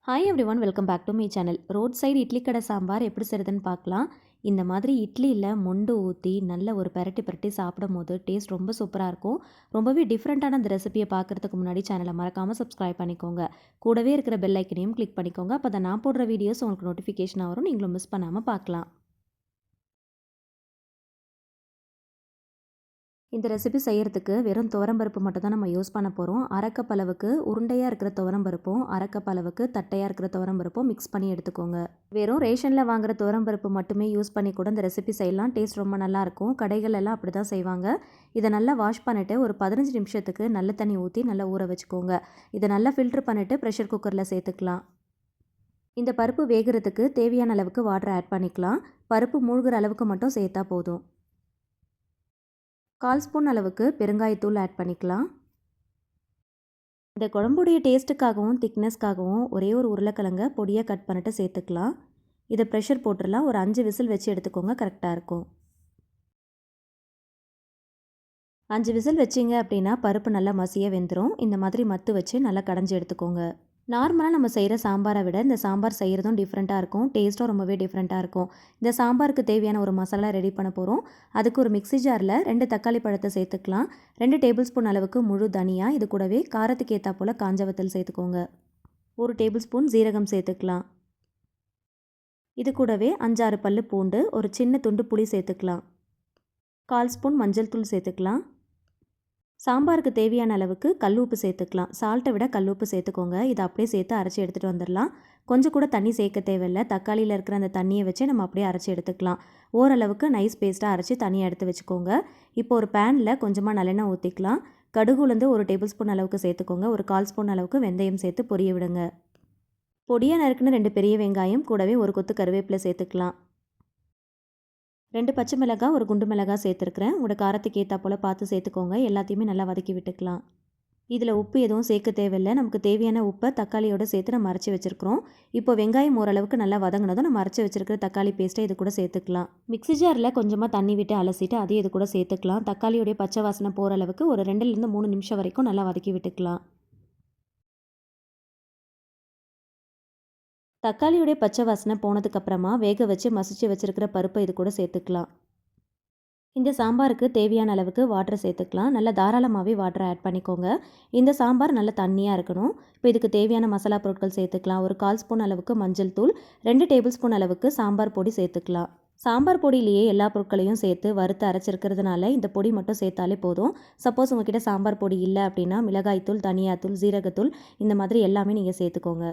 Hi everyone, welcome back to my channel. Road side idli கடை சாம்பார் எப்படி செய்கிறதுன்னு பார்க்கலாம். இந்த மாதிரி இட்லியில் மொண்டு ஊற்றி நல்ல ஒரு பெரட்டி பெரட்டி சாப்பிடும் போது டேஸ்ட் ரொம்ப சூப்பராக இருக்கும். ரொம்பவே டிஃப்ரெண்ட்டான இந்த ரெசிபியை பார்க்குறதுக்கு முன்னாடி சேனலை மறக்காமல் சப்ஸ்கிரைப் பண்ணிக்கோங்க. கூடவே இருக்கிற பெல் ஐக்கனையும் கிளிக் பண்ணிக்கோங்க. அப்போ தான் நான் போடுற வீடியோஸ் உங்களுக்கு நோட்டிஃபிகேஷனாக வரும். நீங்களும் மிஸ் பண்ணாமல் பார்க்கலாம். இந்த ரெசிபி செய்கிறதுக்கு வெறும் துவரம்பருப்பு மட்டும் தான் நம்ம யூஸ் பண்ண போகிறோம். அரை கப் அளவுக்கு உருண்டையாக இருக்கிற துவரம்பருப்பும் அரை கப் அளவுக்கு தட்டையாக இருக்கிற துவரம்பருப்பும் மிக்ஸ் பண்ணி எடுத்துக்கோங்க. வெறும் ரேஷனில் வாங்குற துவரம்பருப்பு மட்டுமே யூஸ் பண்ணி கூட இந்த ரெசிபி செய்யலாம். டேஸ்ட் ரொம்ப நல்லாயிருக்கும். கடைகள் எல்லாம் அப்படி தான் செய்வாங்க. இதை நல்லா வாஷ் பண்ணிவிட்டு ஒரு 15 நிமிஷத்துக்கு நல்ல தண்ணி ஊற்றி நல்லா ஊற வச்சுக்கோங்க. இதை நல்லா ஃபில்ட்ரு பண்ணிவிட்டு ப்ரெஷர் குக்கரில் சேர்த்துக்கலாம். இந்த பருப்பு வேகிறதுக்கு தேவையான அளவுக்கு வாட்டர் ஆட் பண்ணிக்கலாம். பருப்பு மூழ்கிற அளவுக்கு மட்டும் சேர்த்தா போதும். 1/4 ஸ்பூன் அளவுக்கு பெருங்காயத்தூள் ஆட் பண்ணிக்கலாம். இந்த குழம்புடைய டேஸ்ட்டுக்காகவும் திக்னஸ்க்காகவும் ஒரே ஒரு உருளைக்கிழங்க பொடியாக கட் பண்ணிட்டு சேர்த்துக்கலாம். இதை ப்ரெஷர் போட்டுடலாம். ஒரு 5 விசில் வச்சு எடுத்துக்கோங்க, கரெக்டாக இருக்கும். 5 விசில் வச்சிங்க அப்படின்னா பருப்பு நல்லா மசிய வெந்துடும். இந்த மாதிரி மத்து வச்சு நல்லா கடைஞ்சி எடுத்துக்கோங்க. நார்மலாக நம்ம செய்கிற சாம்பாரை விட இந்த சாம்பார் செய்கிறதும் டிஃப்ரெண்ட்டாக இருக்கும். டேஸ்ட்டும் ரொம்பவே டிஃப்ரெண்ட்டாக இருக்கும். இந்த சாம்பாருக்கு தேவையான ஒரு மசாலா ரெடி பண்ண போகிறோம். அதுக்கு ஒரு மிக்ஸி ஜாரில் 2 தக்காளி பழத்தை சேர்த்துக்கலாம். 2 டேபிள் ஸ்பூன் அளவுக்கு முழு தனியா, இது கூடவே காரத்துக்கு ஏற்றா போல் காஞ்ச வத்தல் சேர்த்துக்கோங்க. 1 டேபிள் ஸ்பூன் ஜீரகம் சேர்த்துக்கலாம். இது கூடவே 5-6 பல்லு பூண்டு, ஒரு சின்ன துண்டு புளி சேர்த்துக்கலாம். 1/4 ஸ்பூன் மஞ்சள் தூள் சேர்த்துக்கலாம். சாம்பாருக்கு தேவையான அளவுக்கு கல் உப்பு சேர்த்துக்கலாம். சால்ட்டை விட கல் உப்பு சேர்த்துக்கோங்க. இதை அப்படியே சேர்த்து அரைச்சி எடுத்துகிட்டு வந்துடலாம். கொஞ்சம் கூட தண்ணி சேர்க்க தேவையில்லை. தக்காளியில் இருக்கிற அந்த தண்ணியை வச்சு நம்ம அப்படியே அரைச்சி எடுத்துக்கலாம். ஓரளவுக்கு நைஸ் பேஸ்ட்டாக அரைச்சி தனியாக எடுத்து வச்சுக்கோங்க. இப்போ ஒரு பேனில் கொஞ்சமாக நல்லெண்ணெய் ஊற்றிக்கலாம். கடுகு உளுந்து 1 டேபிள் ஸ்பூன் அளவுக்கு சேர்த்துக்கோங்க. ஒரு 1/4 ஸ்பூன் அளவுக்கு வெந்தயம் சேர்த்து பொரிய விடுங்க. பொடியாக நறுக்குன்னு 2 பெரிய வெங்காயம், கூடவே ஒரு கொத்து கருவேப்பிலை சேர்த்துக்கலாம். 2 பச்சை மிளகாய், ஒரு குண்டு மிளகாய் சேர்த்துருக்குறேன். உங்களோட காரத்துக்கு ஏற்றா போல் பார்த்து சேர்த்துக்கோங்க. எல்லாத்தையுமே நல்லா வதக்கி விட்டுக்கலாம். இதில் உப்பு எதுவும் சேர்க்க தேவையில்லை. நமக்கு தேவையான உப்பை தக்காளியோடு சேர்த்து நம்ம அரைச்சி வச்சுருக்கிறோம். இப்போ வெங்காயம் ஓரளவுக்கு நல்லா வதங்கினதும் நம்ம அரைச்சி வச்சுருக்கிற தக்காளி பேஸ்ட்டை இது கூட சேர்த்துக்கலாம். மிக்ஸி ஜாரில் கொஞ்சமாக தண்ணி விட்டு அலசிட்டு அதையும் இது கூட சேர்த்துக்கலாம். தக்காளியோடைய பச்சை வாசனை போகிற அளவுக்கு ஒரு 2லேருந்து 3 நிமிஷம் வரைக்கும் நல்லா வதக்கி விட்டுக்கலாம். தக்காளியுடைய பச்சை வாசனை போனதுக்கப்புறமா வேக வச்சு மசிச்சு வச்சுருக்கிற பருப்பை இது கூட சேர்த்துக்கலாம். இந்த சாம்பாருக்கு தேவையான அளவுக்கு வாட்டர் சேர்த்துக்கலாம். நல்லா தாராளமாகவே வாட்டர் ஆட் பண்ணிக்கோங்க. இந்த சாம்பார் நல்லா தண்ணியாக இருக்கணும். இப்போ இதுக்கு தேவையான மசாலா பொருட்கள் சேர்த்துக்கலாம். ஒரு 1/4 ஸ்பூன் அளவுக்கு மஞ்சள் தூள், 2 டேபிள் ஸ்பூன் அளவுக்கு சாம்பார் பொடி சேர்த்துக்கலாம். சாம்பார் பொடியிலேயே எல்லா பொருட்களையும் சேர்த்து வறுத்து அரைச்சிருக்கிறதுனால இந்த பொடி மட்டும் சேர்த்தாலே போதும். சப்போஸ் உங்ககிட்ட சாம்பார் பொடி இல்லை அப்படின்னா மிளகாய்த்தூள், தனியாத்தூள், ஜீரகத்தூள் இந்த மாதிரி எல்லாமே நீங்கள் சேர்த்துக்கோங்க.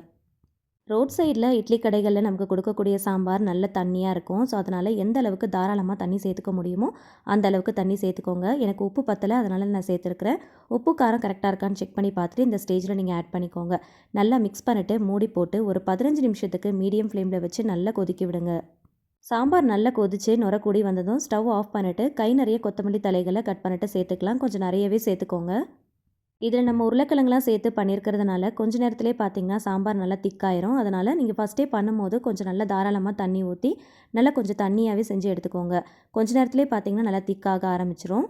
ரோட் சைடில் இட்லி கடைகளில் நமக்கு கொடுக்கக்கூடிய சாம்பார் நல்ல தண்ணியாக இருக்கும். ஸோ அதனால் எந்த அளவுக்கு தாராளமாக தண்ணி சேர்த்துக்க முடியுமோ அந்த அளவுக்கு தண்ணி சேர்த்துக்கோங்க. எனக்கு உப்பு பத்தலை, அதனால் நான் சேர்த்துருக்குறேன். உப்பு காரம் கரெக்டாக இருக்கான்னு செக் பண்ணி பார்த்துட்டு இந்த ஸ்டேஜில் நீங்கள் ஆட் பண்ணிக்கோங்க. நல்லா மிக்ஸ் பண்ணிவிட்டு மூடி போட்டு ஒரு 15 நிமிஷத்துக்கு மீடியம் ஃப்ளேமில் வச்சு நல்லா கொதிக்க விடுங்க. சாம்பார் நல்லா கொதிச்சு நுர கூடி வந்ததும் ஸ்டவ் ஆஃப் பண்ணிவிட்டு கை நிறைய கொத்தமல்லி தலைகளை கட் பண்ணிவிட்டு சேர்த்துக்கலாம். கொஞ்சம் நிறையவே சேர்த்துக்கோங்க. இதில் நம்ம உருளைக்கிழங்குலாம் சேர்த்து பண்ணியிருக்கிறதுனால கொஞ்சம் நேரத்திலே பார்த்திங்கன்னா சாம்பார் நல்லா திக்காயிரும். அதனால் நீங்கள் ஃபஸ்ட்டே பண்ணும்போது கொஞ்சம் நல்லா தாராளமாக தண்ணி ஊற்றி நல்லா கொஞ்சம் தண்ணியாகவே செஞ்சு எடுத்துக்கோங்க. கொஞ்சம் நேரத்திலே பார்த்திங்கன்னா நல்லா திக்காக ஆரம்பிச்சிரும்.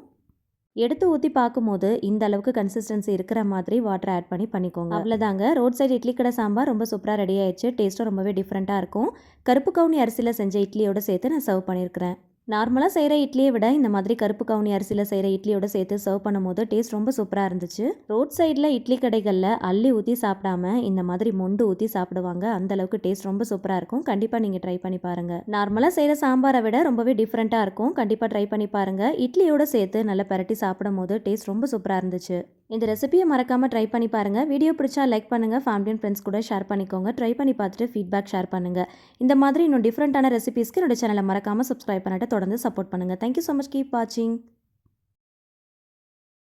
எடுத்து ஊற்றி பார்க்கும்போது இந்த அளவுக்கு கன்சிஸ்டன்சி இருக்கிற மாதிரி வாட்டர் ஆட் பண்ணிக்கோங்க. அவ்வளோதாங்க, ரோட் சைடு இட்லி கடை சாம்பார் ரொம்ப சூப்பராக ரெடி ஆயிடுச்சு. டேஸ்ட்டும் ரொம்பவே டிஃப்ரெண்ட்டாக இருக்கும். கருப்பு கவுனி அரிசியில் செஞ்ச இட்லியோடு சேர்த்து நான் சர்வ் பண்ணியிருக்கிறேன். நார்மலாக செய்கிற இட்லியை விட இந்த மாதிரி கருப்பு கவுனி அரிசியில் செய்கிற இட்லியோட சேர்த்து சர்வ் பண்ணும்போது டேஸ்ட் ரொம்ப சூப்பராக இருந்துச்சு. ரோட் சைடில் இட்லி கடைகளில் அள்ளி ஊற்றி சாப்பிடாம இந்த மாதிரி மொண்டு ஊற்றி சாப்பிடுவாங்க. அந்தளவுக்கு டேஸ்ட் ரொம்ப சூப்பராக இருக்கும். கண்டிப்பாக நீங்கள் ட்ரை பண்ணி பாருங்கள். நார்மலாக செய்கிற சாம்பாரை விட ரொம்பவே டிஃப்ரெண்ட்டாக இருக்கும். கண்டிப்பாக ட்ரை பண்ணி பாருங்கள். இட்லியோட சேர்த்து நல்லா பரட்டி சாப்பிடும் போது டேஸ்ட் ரொம்ப சூப்பராக இருந்துச்சு. இந்த ரெசிபியை மறக்காமல் ட்ரை பண்ணி பாருங்கள். வீடியோ பிடிச்சா லைக் பண்ணுங்கள். ஃபேமிலி அண்ட் ஃப்ரெண்ட்ஸ் கூட ஷேர் பண்ணிக்கோங்க. ட்ரை பண்ணி பார்த்துட்டு ஃபீட்பேக் ஷேர் பண்ணுங்கள். இந்த மாதிரி இன்னும் டிஃப்ரெண்ட்டான ரெசிபிஸ்க்கு என்னோட சேனலை மறக்காமல் சப்ஸ்கிரைப் பண்ணிட்டு தொடர்ந்து சப்போர்ட் பண்ணுங்கள். Thank you so much. கீப் வாட்சிங்.